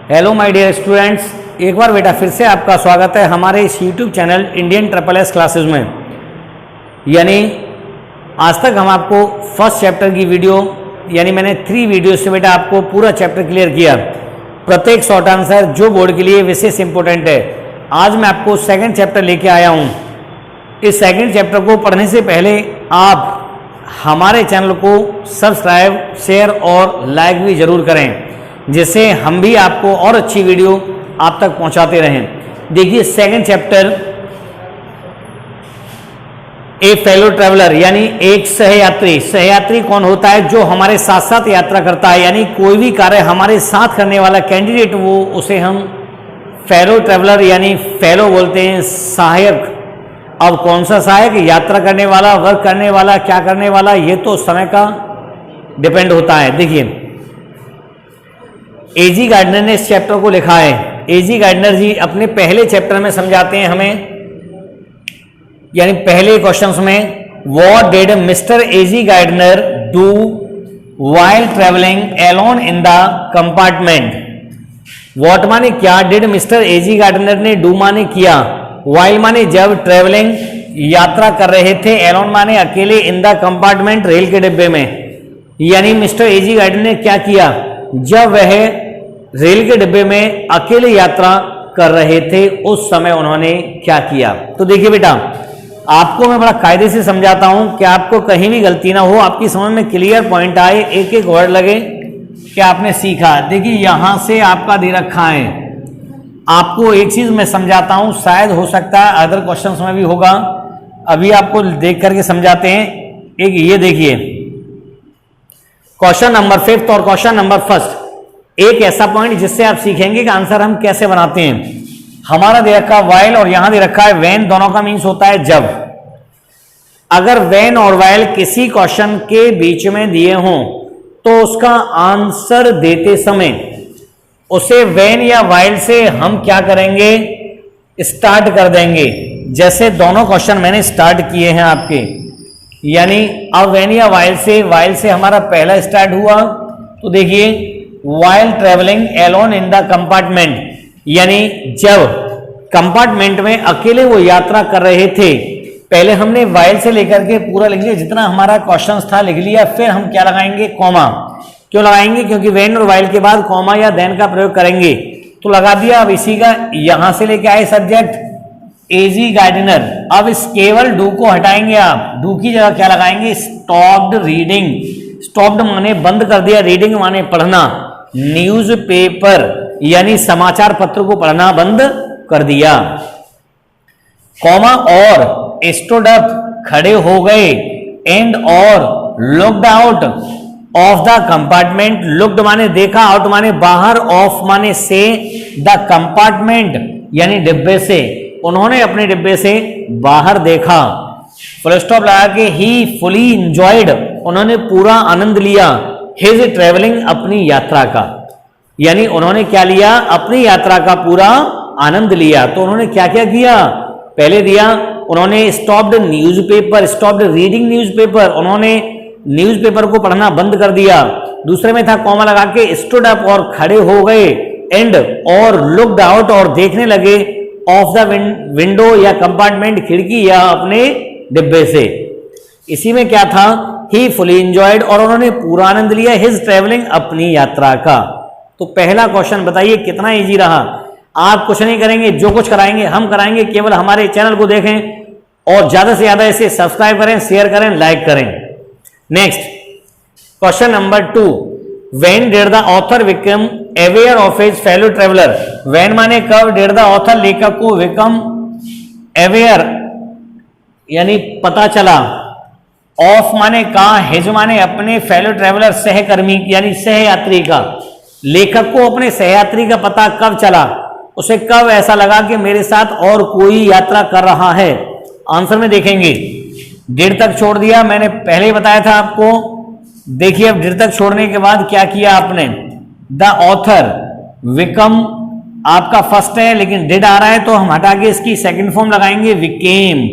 Hello my dear students, एक बार बेटा फिर से आपका स्वागत है हमारे इस YouTube channel Indian triple S classes में। यानी आज तक हम आपको फर्स्ट चैप्टर की वीडियो यानी मैंने 3 वीडियो से बेटा आपको पूरा चैप्टर क्लियर किया, प्रत्येक शॉर्ट आंसर जो बोर्ड के लिए विशेष इंपॉर्टेंट है। आज मैं आपको सेकंड चैप्टर लेके आया हूँ। इस सेकंड चैप्टर को पढ़ने से पहले आप हमारे चैनल को सब्सक्राइब, शेयर और लाइक भी जरूर करें, जिससे हम भी आपको और अच्छी वीडियो आप तक पहुंचाते रहें। देखिए सेकंड चैप्टर, ए फेलो ट्रैवलर यानी एक सहयात्री। सहयात्री कौन होता है? जो हमारे साथ साथ यात्रा करता है, यानी कोई भी कार्य हमारे साथ करने वाला कैंडिडेट वो उसे हम फेलो ट्रैवलर यानी फेलो बोलते हैं, सहायक। अब कौन सा सहायक? यात्रा करने वाला, वर्क करने वाला, क्या करने वाला, ये तो समय का डिपेंड होता है। देखिए एजी गार्डनर ने इस चैप्टर को लिखा है। एजी गार्डनर जी अपने पहले चैप्टर में समझाते हैं हमें, यानी पहले क्वेश्चंस में, what did mister AG Gardner do while travelling alone in the compartment. What माने क्या, डिड मिस्टर एजी गार्डनर ने, डू माने किया, व्हाइल माने जब, ट्रेवलिंग यात्रा कर रहे थे, अलोन माने अकेले, इन द कंपार्टमेंट रेल के डिब्बे में। यानी मिस्टर एजी गार्डनर ने क्या किया जब वह रेल के डिब्बे में अकेले यात्रा कर रहे थे, उस समय उन्होंने क्या किया। तो देखिए बेटा, आपको मैं बड़ा कायदे से समझाता हूं कि आपको कहीं भी गलती ना हो, आपकी समझ में क्लियर पॉइंट आए, एक एक वर्ड लगे कि आपने सीखा। देखिए यहां से आपका दे रखा है, आपको एक चीज मैं समझाता हूं, शायद हो सकता है अदर क्वेश्चंस में भी होगा, अभी आपको देख करके समझाते हैं। एक ये देखिए क्वेश्चन नंबर 5 और क्वेश्चन नंबर 1, एक ऐसा पॉइंट जिससे आप सीखेंगे कि आंसर हम कैसे बनाते हैं। हमारा दे रखा है व्हाइल और यहां दे रखा है व्हेन, दोनों का मीन्स होता है जब। अगर व्हेन और व्हाइल किसी क्वेश्चन के बीच में दिए हों तो उसका आंसर देते समय उसे व्हेन या व्हाइल से हम क्या करेंगे, स्टार्ट कर देंगे। जैसे दोनों क्वेश्चन मैंने स्टार्ट किए हैं आपके, यानी अब व्हेन या व्हाइल से हमारा पहला स्टार्ट हुआ। तो देखिए while travelling alone in the compartment, यानी जब कंपार्टमेंट में अकेले वो यात्रा कर रहे थे। पहले हमने व्हाइल से लेकर के पूरा लिख लिया, जितना हमारा क्वेश्चन था लिख लिया, फिर हम क्या लगाएंगे, कॉमा। क्यों लगाएंगे? क्योंकि व्हेन और व्हाइल के बाद कॉमा या देन का प्रयोग करेंगे, तो लगा दिया। अब इसी का यहां से लेके आए सब्जेक्ट एजी गार्डनर। अब इस केवल डू को हटाएंगे, आप डू की जगह क्या लगाएंगे, स्टॉप्ड रीडिंग। स्टॉप्ड माने बंद कर दिया, रीडिंग माने पढ़ना। न्यूज़पेपर यानी समाचार पत्र को पढ़ना बंद कर दिया। कॉमा और स्टूड अप खड़े हो गए, एंड और looked out of the compartment. Looked माने देखा, आउट माने बाहर, ऑफ माने से, द कंपार्टमेंट यानी डिब्बे से। उन्होंने अपने डिब्बे से बाहर देखा। फुल स्टॉप लगा के ही फुली इंजॉयड, उन्होंने पूरा आनंद लिया। हिज ट्रेवलिंग अपनी यात्रा का, यानी उन्होंने क्या लिया, अपनी यात्रा का पूरा आनंद लिया। तो उन्होंने क्या क्या किया, पहले दिया उन्होंने stopped newspaper, stopped reading newspaper, उन्होंने न्यूज़पेपर को पढ़ना बंद कर दिया। दूसरे में था कॉमा लगा के स्टूड अप और खड़े हो गए, एंड और लुक्ड आउट और देखने लगे, ऑफ द विंडो या कंपार्टमेंट खिड़की या अपने डिब्बे से। इसी में क्या था, ही फुली इंजॉयड और उन्होंने पूरा आनंद लिया, हिज ट्रेवलिंग अपनी यात्रा का। तो पहला क्वेश्चन बताइए कितना इजी रहा। आप कुछ नहीं करेंगे, जो कुछ कराएंगे हम कराएंगे, केवल हमारे चैनल को देखें और ज्यादा से ज्यादा इसे सब्सक्राइब करें, शेयर करें, लाइक करें। Next question number 2, when did the author become aware of his fellow traveller. When माने कब, डिड द ऑथर लेखक को, बिकम अवेयर यानी पता चला, ऑफ माने का, हिज माने अपने, फेलो ट्रेवलर सहकर्मी यानी सहयात्री का। लेखक को अपने सहयात्री का पता कब चला, उसे कब ऐसा लगा कि मेरे साथ और कोई यात्रा कर रहा है। आंसर में देखेंगे, डिड तक छोड़ दिया, मैंने पहले ही बताया था आपको। देखिए अब डिड तक छोड़ने के बाद क्या किया आपने, द ऑथर, विकम आपका फर्स्ट है लेकिन डिड आ रहा है तो हम हटा के इसकी सेकंड फॉर्म लगाएंगे, became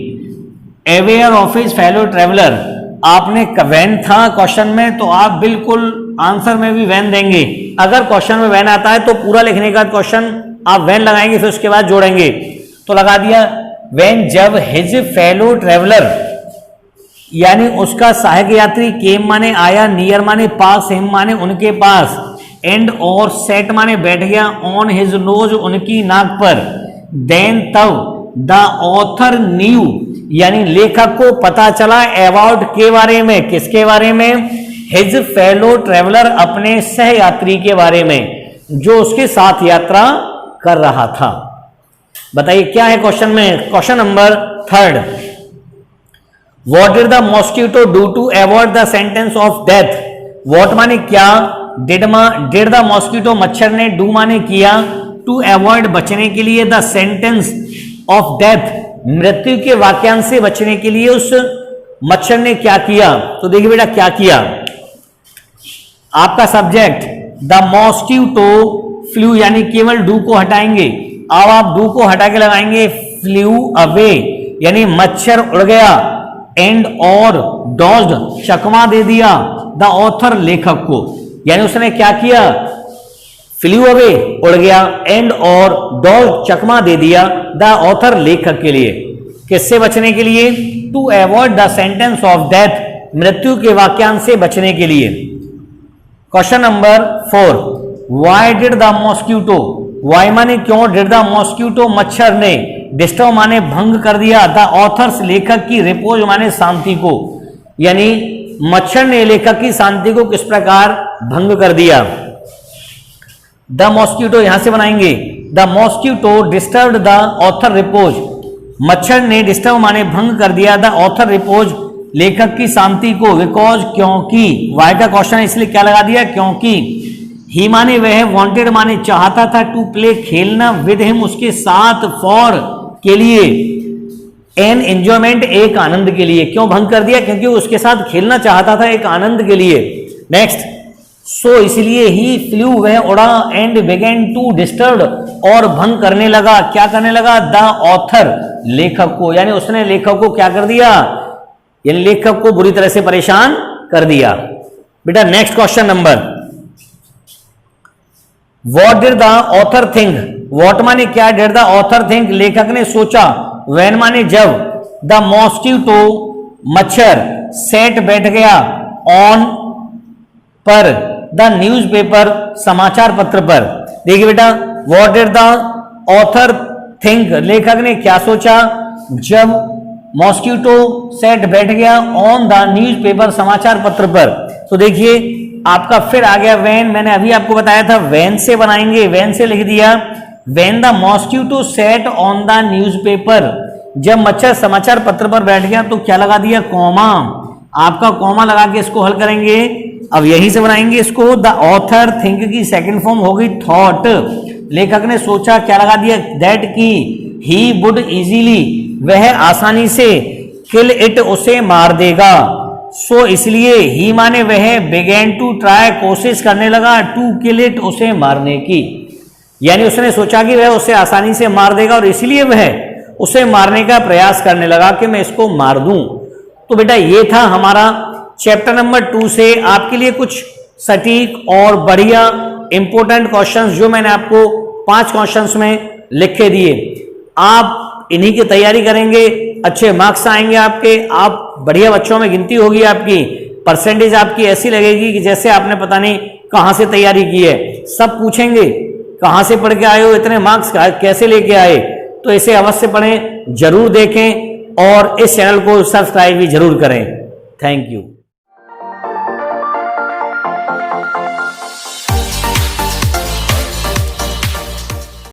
aware of his fellow traveller. आपने व्हेन था क्वेश्चन में तो आप बिल्कुल आंसर में भी वैन देंगे। अगर क्वेश्चन में वैन आता है तो पूरा लिखने का क्वेश्चन आप वैन लगाएंगे, फिर उसके बाद जोड़ेंगे। तो लगा दिया वैन जब हिज फेलो ट्रेवलर यानी उसका सहायक यात्री केम माने आया, नियर माने पास, हिम माने उनके पास, एंड और सेट माने बैठ गया, ऑन हिज नोज उनकी नाक पर, देन तब द ऑथर न्यू यानी लेखक को पता चला, अबाउट के बारे में, किसके बारे में, हिज फेलो ट्रेवलर अपने सह यात्री के बारे में जो उसके साथ यात्रा कर रहा था। बताइए क्या है क्वेश्चन में। Question number 3, what did the mosquito do to avoid the sentence of death. What माने क्या, डिड द मॉस्किटो मच्छर ने, डू माने किया, टू अवॉइड बचने के लिए, द सेंटेंस ऑफ डेथ मृत्यु के वाक्यांश से बचने के लिए उस मच्छर ने क्या किया। तो देखिए बेटा क्या किया, आपका सब्जेक्ट द मॉस्किटो फ्लू यानी केवल डू को हटाएंगे। अब आप डू को हटा के लगाएंगे फ्लू अवे यानी मच्छर उड़ गया, एंड और डॉज्ड चकमा दे दिया द ऑथर लेखक को, यानी उसने क्या किया, फ्लू अवे उड़ गया, एंड और डॉज्ड चकमा दे दिया द ऑथर लेखक के लिए, किससे बचने के लिए, to avoid the sentence of death मृत्यु के वाक्यांश से बचने के लिए। Question number 4, why did the mosquito, why माने क्यों, डिड द मॉस्किटो मच्छर ने, डिस्टर्ब माने भंग कर दिया, द ऑथर्स लेखक की, रिपोज माने शांति को, यानी मच्छर ने लेखक की शांति को किस प्रकार भंग कर दिया। द मॉस्किटो यहां से बनाएंगे, the mosquito disturb the author repose, मच्छर ने डिस्टर्ब माने भंग कर दिया द ऑथर रिपोज लेखक की शांति को, बिकॉज क्योंकि, वाई का क्वेश्चन इसलिए क्या लगा दिया क्योंकि, ही माने वह, वांटेड माने चाहता था, टू प्ले खेलना, विद हिम उसके साथ, फॉर के लिए, एन एंजॉयमेंट एक आनंद के लिए। क्यों भंग कर दिया, क्योंकि उसके साथ खेलना चाहता था एक आनंद के लिए। नेक्स्ट, सो इसलिए ही फ्लू वह उड़ा, एंड बिगेन टू डिस्टर्ब और भंग करने लगा, क्या करने लगा, द ऑथर लेखक को, यानी उसने लेखक को क्या कर दिया, यानी लेखक को बुरी तरह से परेशान कर दिया। बेटा next question number, what did the author think, what माने क्या, डिड द ऑथर थिंक लेखक ने सोचा, व्हेन माने जब, द मॉस्किटो मच्छर, सेट बैठ गया, ऑन पर, द न्यूज़पेपर समाचार पत्र पर। देखिए बेटा what did the author think लेखक ने क्या सोचा, जब मॉस्किटो सेट बैठ गया ऑन द न्यूज़पेपर समाचार पत्र पर। तो देखिए आपका फिर आ गया वैन, मैंने अभी आपको बताया था वैन से बनाएंगे, वैन से लिख दिया, when the mosquito set on the newspaper, जब मच्छर समाचार पत्र पर बैठ गया तो क्या लगा दिया, कॉमा, आपका कॉमा लगा के इसको हल करेंगे। अब यहीं से बनाएंगे इसको, द ऑथर थिंक की सेकंड फॉर्म होगी थॉट, लेखक ने सोचा, क्या लगा दिया, दैट की, ही वुड इजीली वह आसानी से, किल इट उसे मार देगा, सो इसलिए, ही माने वह, बिगेन टू ट्राई कोशिश करने लगा, टू किल इट उसे मारने की, यानी उसने सोचा कि वह उसे आसानी से मार देगा और इसलिए वह उसे मारने का प्रयास करने लगा कि मैं इसको मार दूं। तो बेटा ये था हमारा चैप्टर नंबर 2 से आपके लिए कुछ सटीक और बढ़िया इंपॉर्टेंट क्वेश्चंस जो मैंने आपको 5 क्वेश्चंस में लिख के दिए। आप इन्हीं की तैयारी करेंगे, अच्छे मार्क्स आएंगे आपके, आप बढ़िया बच्चों में गिनती होगी, आपकी परसेंटेज आपकी ऐसी लगेगी कि जैसे आपने पता नहीं कहां से तैयारी की है। सब पूछेंगे कहां से पढ़ के आए हो, इतने मार्क्स कैसे लेके आए। तो इसे अवश्य पढ़ें, जरूर देखें और इस चैनल को सब्सक्राइब भी जरूर करें। Thank you.